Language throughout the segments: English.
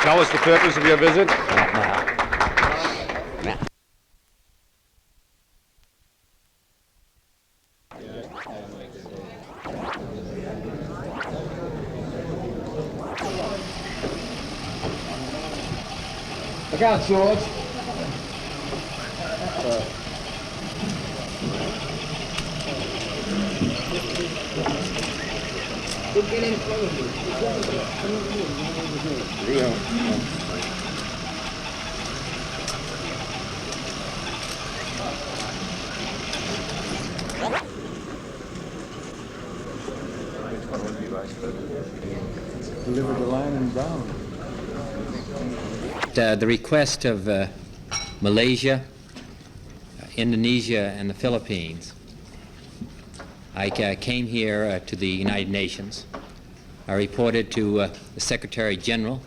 Now is the purpose of your visit? Look out, George. Deliver the line in brown. The request of Malaysia, Indonesia, and the Philippines, I came here to the United Nations. I reported to the Secretary General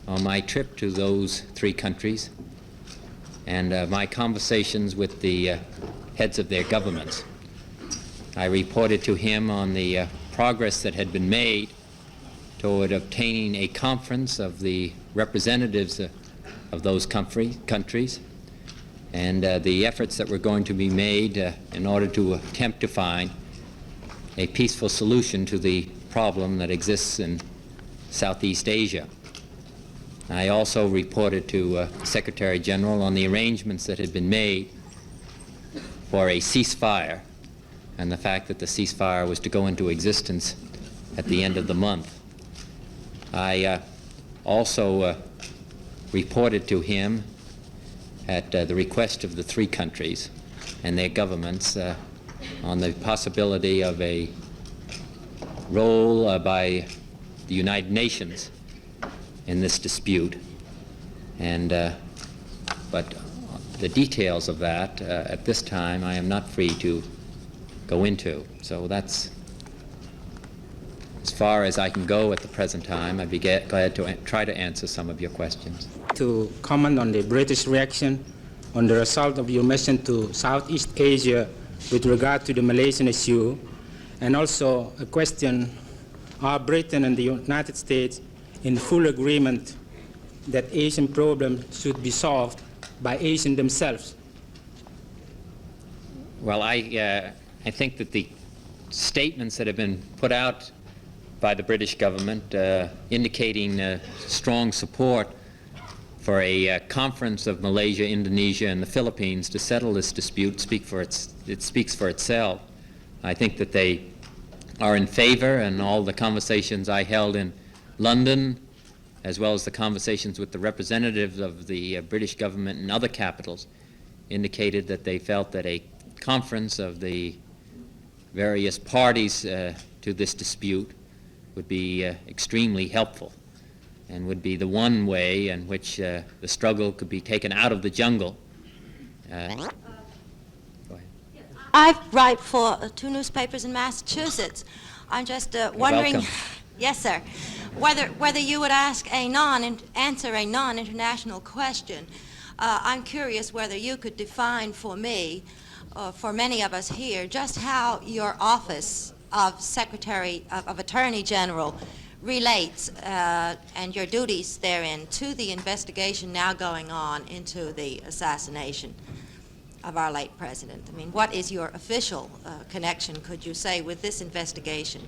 on my trip to those three countries and my conversations with the heads of their governments. I reported to him on the progress that had been made toward obtaining a conference of the representatives of those countries and the efforts that were going to be made in order to attempt to find a peaceful solution to the problem that exists in Southeast Asia. I also reported to Secretary General on the arrangements that had been made for a ceasefire and the fact that the ceasefire was to go into existence at the end of the month. I also reported to him at the request of the three countries and their governments on the possibility of a role by the United Nations in this dispute. And but the details of that at this time I am not free to go into. So that's as far as I can go at the present time. I'd be glad to try to answer some of your questions. To comment on the British reaction on the result of your mission to Southeast Asia with regard to the Malaysian issue, and also a question, are Britain and the United States in full agreement that Asian problems should be solved by Asians themselves? Well, I think that the statements that have been put out by the British government indicating strong support for a conference of Malaysia, Indonesia, and the Philippines to settle this dispute it speaks for itself. I think that they are in favor, and all the conversations I held in London, as well as the conversations with the representatives of the British government in other capitals, indicated that they felt that a conference of the various parties to this dispute would be extremely helpful and would be the one way in which the struggle could be taken out of the jungle. Go ahead. I write for two newspapers in Massachusetts. I'm just wondering, welcome. Yes, sir, whether you would answer a non-international question. I'm curious whether you could define for me, for many of us here, just how your office of Secretary of Attorney General relates and your duties therein to the investigation now going on into the assassination of our late president. I mean, what is your official connection, could you say, with this investigation?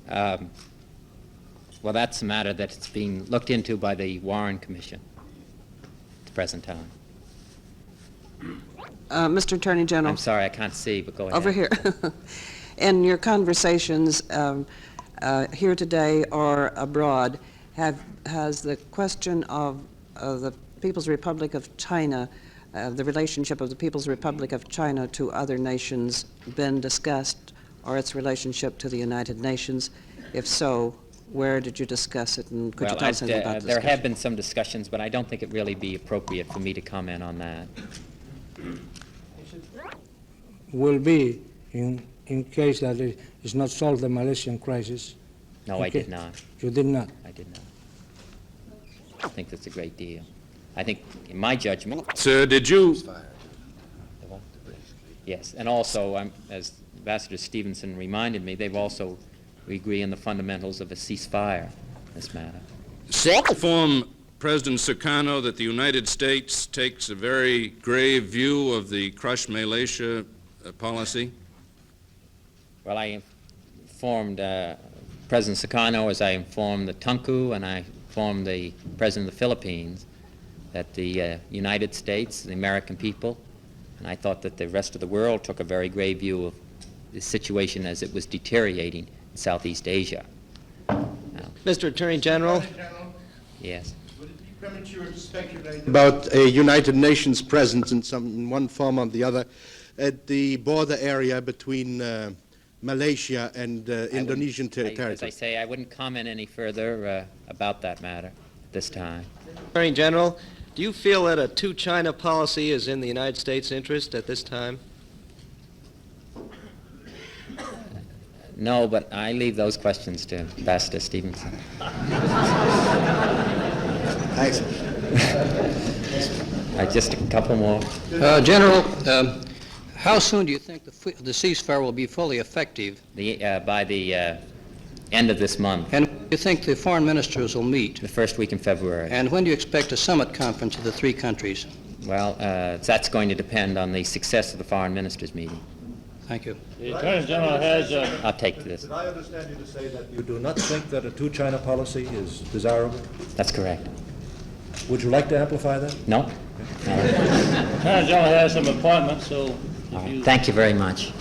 Well, that's a matter that's being looked into by the Warren Commission at the present time. Mr. Attorney General. I'm sorry, I can't see, but go ahead. Over here. In your conversations here today or abroad, has the question of the People's Republic of China, the relationship of the People's Republic of China to other nations been discussed, or its relationship to the United Nations? If so, where did you discuss it, and could you tell us anything about this? There have been some discussions, but I don't think it really be appropriate for me to comment on that. Will be in case that it is not solved the Malaysian crisis. No, I did not. You did not? I did not. I think that's a great deal. I think, in my judgment... Sir, did you... Yes, and also, as Ambassador Stevenson reminded me, we agree on the fundamentals of a ceasefire in this matter. Inform President Sukarno that the United States takes a very grave view of the crush Malaysia policy. Well, I informed President Sukarno, as I informed the Tunku, and I informed the President of the Philippines, that the United States, the American people, and I thought that the rest of the world took a very grave view of the situation as it was deteriorating in Southeast Asia. Mr. Attorney General. Yes. Would it be premature to speculate about a United Nations presence in one form or the other at the border area between Malaysia and Indonesian territory? As I say, I wouldn't comment any further about that matter at this time. Attorney General, do you feel that a two-China policy is in the United States' interest at this time? No, but I leave those questions to Ambassador Stevenson. Thanks. Just a couple more. General, how soon do you think the ceasefire will be fully effective? By the end of this month. And when do you think the foreign ministers will meet? The first week in February. And when do you expect a summit conference of the three countries? Well, that's going to depend on the success of the foreign ministers' meeting. Thank you. The Attorney General has I'll take this. Did I understand you to say that you do not think that a two-China policy is desirable? That's correct. Would you like to amplify that? No? the Attorney General has some appointments, so All right. Thank you very much.